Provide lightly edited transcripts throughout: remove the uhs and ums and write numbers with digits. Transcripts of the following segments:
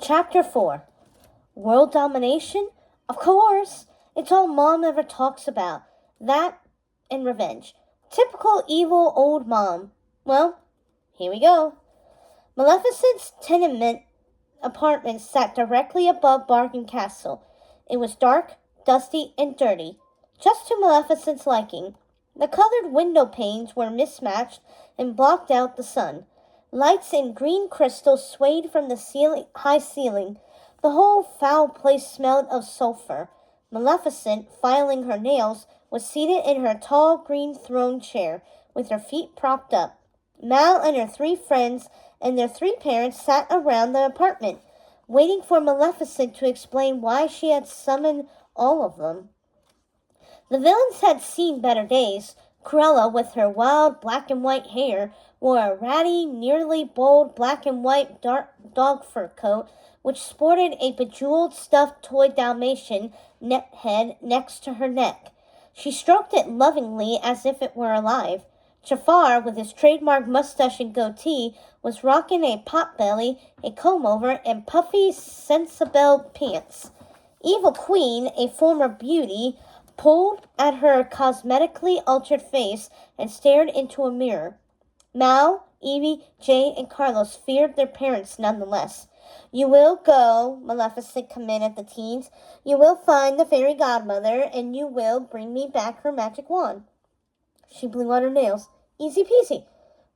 Chapter 4. World domination? Of course! It's all Mom ever talks about. That and revenge. Typical evil old mom. Well, here we go. Maleficent's tenement apartment sat directly above Bargain Castle. It was dark, dusty, and dirty, just to Maleficent's liking. The colored window panes were mismatched and blocked out the sun. Lights in green crystal swayed from the high ceiling. The whole foul place smelled of sulphur. Maleficent, filing her nails, was seated in her tall green throne chair, with her feet propped up. Mal and her 3 friends and their 3 parents sat around the apartment, waiting for Maleficent to explain why she had summoned all of them. The villains had seen better days. Cruella, with her wild black and white hair, wore a ratty, nearly bald black and white dog fur coat, which sported a bejeweled stuffed toy Dalmatian head next to her neck. She stroked it lovingly as if it were alive. Jafar, with his trademark mustache and goatee, was rocking a potbelly, a comb-over, and puffy Sensibel pants. Evil Queen, a former beauty, pulled at her cosmetically altered face and stared into a mirror. Mal, Evie, Jay, and Carlos feared their parents nonetheless. "You will go," Maleficent commanded the teens. "You will find the fairy godmother, and you will bring me back her magic wand." She blew on her nails. "Easy peasy."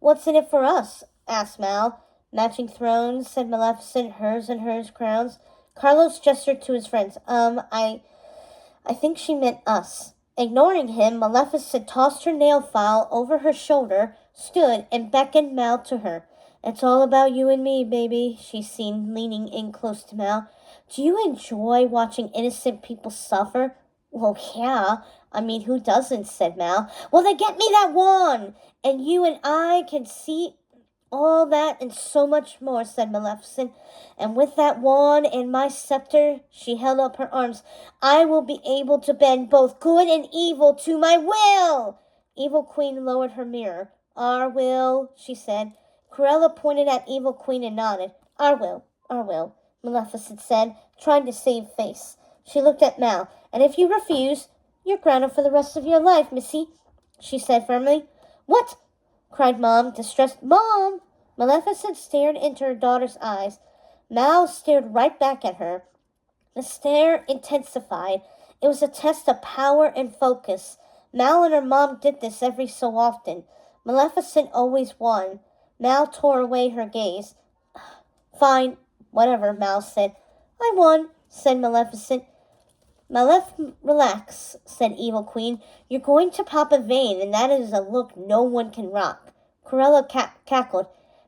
"What's in it for us?" asked Mal. "Matching thrones," said Maleficent, "hers and hers crowns." Carlos gestured to his friends. I think she meant us." Ignoring him, Maleficent tossed her nail file over her shoulder, stood, and beckoned Mal to her. "It's all about you and me, baby," she seemed, leaning in close to Mal. "Do you enjoy watching innocent people suffer?" "Well, yeah. I mean, who doesn't?" said Mal. "Well, then get me that wand, and you and I can see all that and so much more," said Maleficent. "And with that wand and my scepter," she held up her arms, "I will be able to bend both good and evil to my will." Evil Queen lowered her mirror. "Our will," she said. Cruella pointed at Evil Queen and nodded. Our will," Maleficent said, trying to save face. She looked at Mal. "And if you refuse, you're grounded for the rest of your life, missy," she said firmly. "What?" cried Mom, distressed. "Mom!" Maleficent stared into her daughter's eyes. Mal stared right back at her. The stare intensified. It was a test of power and focus. Mal and her mom did this every so often. Maleficent always won. Mal tore away her gaze. "Fine, whatever," Mal said. "I won," said Maleficent. "Relax," said Evil Queen. "You're going to pop a vein, and that is a look no one can rock." Cruella cackled.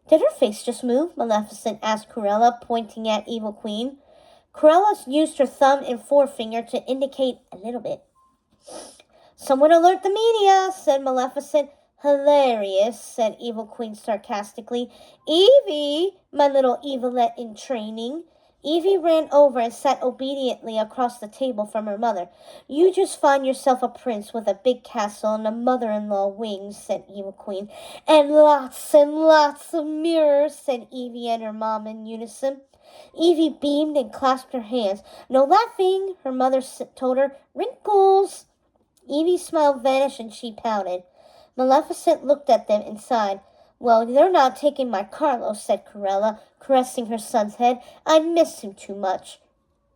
"Did her face just move?" Maleficent asked Cruella, pointing at Evil Queen. Cruella used her thumb and forefinger to indicate a little bit. "Someone alert the media," said Maleficent. "Hilarious," said Evil Queen sarcastically. "Evie, my little evilette in training." Evie ran over and sat obediently across the table from her mother. "You just find yourself a prince with a big castle and a mother-in-law wings," said Evil Queen. "And lots of mirrors," said Evie and her mom in unison. Evie beamed and clasped her hands. "No laughing," her mother told her. "Wrinkles." Evie's smile vanished and she pouted. Maleficent looked at them and sighed. "Well, they're not taking my Carlos," said Cruella, caressing her son's head. "I miss him too much."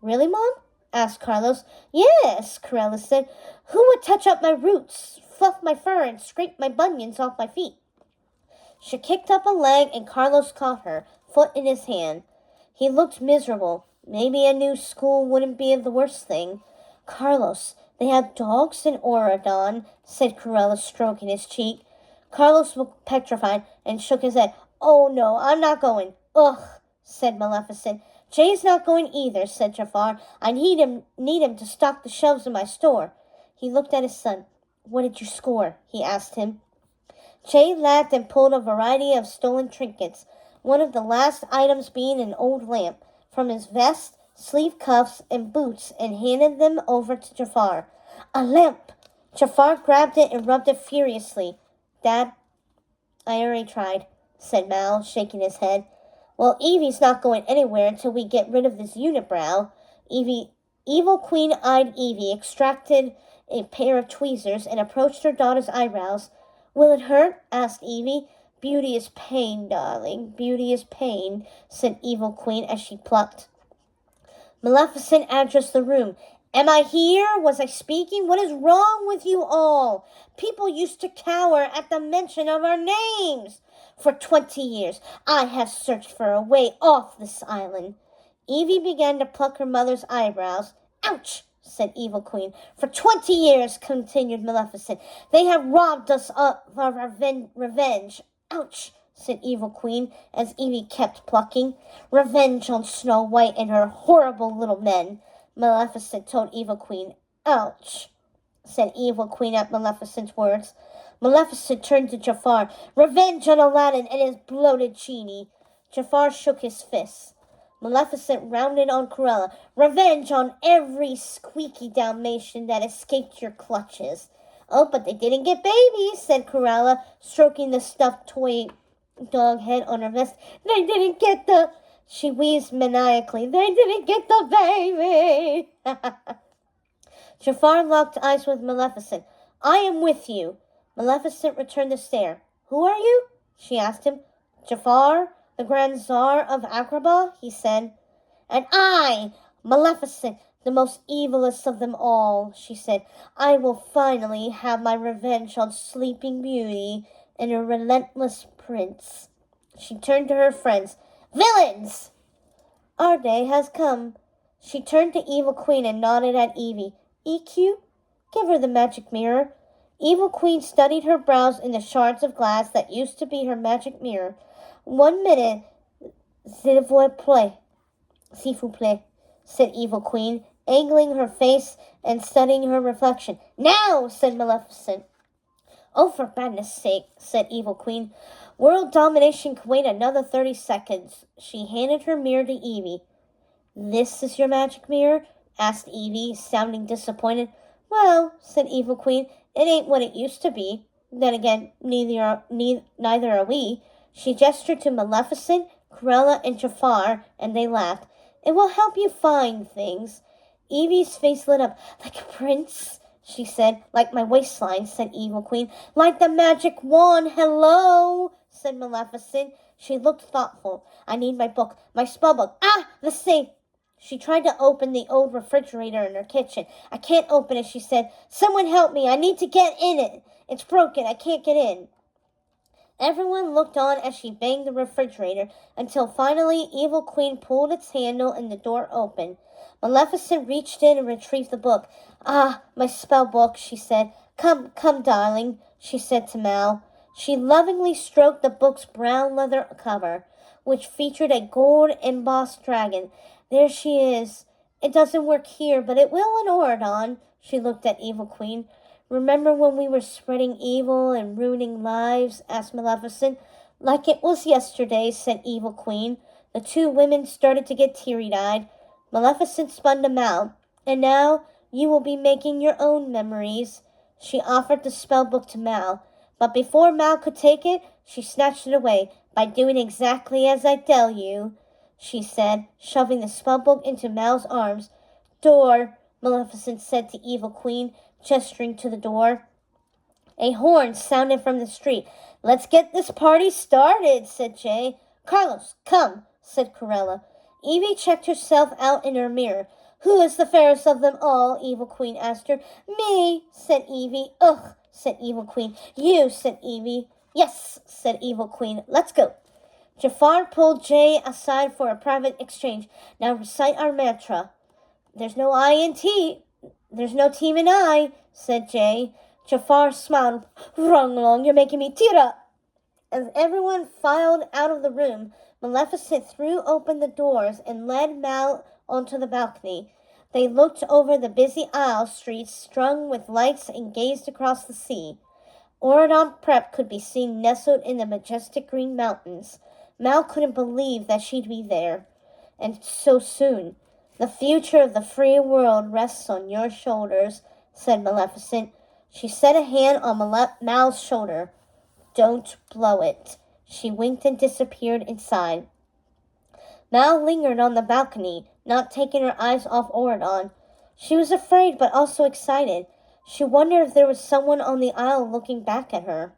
"Really, Mom?" asked Carlos. "Yes," Cruella said. "Who would touch up my roots, fluff my fur, and scrape my bunions off my feet?" She kicked up a leg, and Carlos caught her, foot in his hand. He looked miserable. Maybe a new school wouldn't be the worst thing. "Carlos, they have dogs in Oradon," said Cruella, stroking his cheek. Carlos looked petrified and shook his head. "Oh, no, I'm not going." "Ugh," said Maleficent. "Jay's not going either," said Jafar. "I need him to stock the shelves in my store." He looked at his son. "What did you score?" he asked him. Jay laughed and pulled a variety of stolen trinkets, one of the last items being an old lamp, from his vest, sleeve cuffs, and boots, and handed them over to Jafar. "A lamp!" Jafar grabbed it and rubbed it furiously. "Dad, I already tried," said Mal, shaking his head. Well, Evie's not going anywhere until we get rid of this unibrow. Evil Queen-eyed Evie extracted a pair of tweezers and approached her daughter's eyebrows. Will it hurt? Asked Evie. Beauty is pain, darling. Beauty is pain, said Evil Queen as she plucked. Maleficent addressed the room. Am I here? Was I speaking? What is wrong with you all? People used to cower at the mention of our names. For 20 years, I have searched for a way off this island. Evie began to pluck her mother's eyebrows. Ouch, said Evil Queen. For 20 years, continued Maleficent, they have robbed us of our revenge. Ouch, said Evil Queen, as Evie kept plucking. Revenge on Snow White and her horrible little men, Maleficent told Evil Queen. Ouch, said Evil Queen at Maleficent's words. Maleficent turned to Jafar. Revenge on Aladdin and his bloated genie. Jafar shook his fists. Maleficent rounded on Cruella. Revenge on every squeaky Dalmatian that escaped your clutches. Oh, but they didn't get babies, said Cruella, stroking the stuffed toy dog head on her vest. They didn't get the... She wheezed maniacally. They didn't get the baby. Jafar locked eyes with Maleficent. I am with you. Maleficent returned the stare. Who are you? She asked him. Jafar, the Grand Tsar of Agrabah, he said. And I, Maleficent, the most evilest of them all, she said. I will finally have my revenge on Sleeping Beauty and her relentless prince. She turned to her friends. Villains! Our day has come. She turned to Evil Queen and nodded at Evie. EQ, give her the magic mirror. Evil Queen studied her brows in the shards of glass that used to be her magic mirror. 1 minute, s'il vous plaît, said Evil Queen, angling her face and studying her reflection. Now, said Maleficent. Oh, for badness' sake, said Evil Queen. World domination can wait another 30 seconds. She handed her mirror to Evie. This is your magic mirror? Asked Evie, sounding disappointed. Well, said Evil Queen, it ain't what it used to be. Then again, neither are we. She gestured to Maleficent, Cruella, and Jafar, and they laughed. It will help you find things. Evie's face lit up. Like a prince, she said. Like my waistline, said Evil Queen. Like the magic wand, hello, said Maleficent. She looked thoughtful. I need my book, my spell book. Ah, the safe. She tried to open the old refrigerator in her kitchen. I can't open it, she said. Someone help me. I need to get in it. It's broken. I can't get in. Everyone looked on as she banged the refrigerator until finally Evil Queen pulled its handle and the door opened. Maleficent reached in and retrieved the book. Ah, my spell book, she said. Come, darling, she said to Mal. She lovingly stroked the book's brown leather cover, which featured a gold-embossed dragon. There she is. It doesn't work here, but it will in Oridon. She looked at Evil Queen. Remember when we were spreading evil and ruining lives? Asked Maleficent. Like it was yesterday, said Evil Queen. The two women started to get teary-eyed. Maleficent spun to Mal. And now you will be making your own memories. She offered the spell book to Mal. But before Mal could take it, she snatched it away. By doing exactly as I tell you, she said, shoving the spellbook into Mal's arms. Door, Maleficent said to Evil Queen, gesturing to the door. A horn sounded from the street. Let's get this party started, said Jay. Carlos, come, said Cruella. Evie checked herself out in her mirror. Who is the fairest of them all? Evil Queen asked her. Me, said Evie. Ugh, said Evil Queen. You, said Evie. Yes, said Evil Queen. Let's go. Jafar pulled Jay aside for a private exchange. Now recite our mantra. There's no team in I, said Jay. Jafar smiled. Wrong, you're making me tear up. As everyone filed out of the room, Maleficent threw open the doors and led Mal onto the balcony. They looked over the busy aisle streets strung with lights and gazed across the sea. Oridon Prep could be seen nestled in the majestic green mountains. Mal couldn't believe that she'd be there, and so soon. The future of the free world rests on your shoulders, said Maleficent. She set a hand on Mal's shoulder. Don't blow it. She winked and disappeared inside. Mal lingered on the balcony, not taking her eyes off Oridon. She was afraid but also excited. She wondered if there was someone on the aisle looking back at her.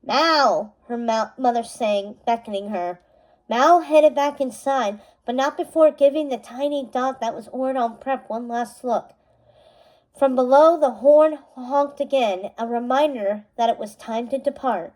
Mal, her mother sang, beckoning her. Mal headed back inside, but not before giving the tiny dot that was Oridon Prep one last look. From below, the horn honked again, a reminder that it was time to depart.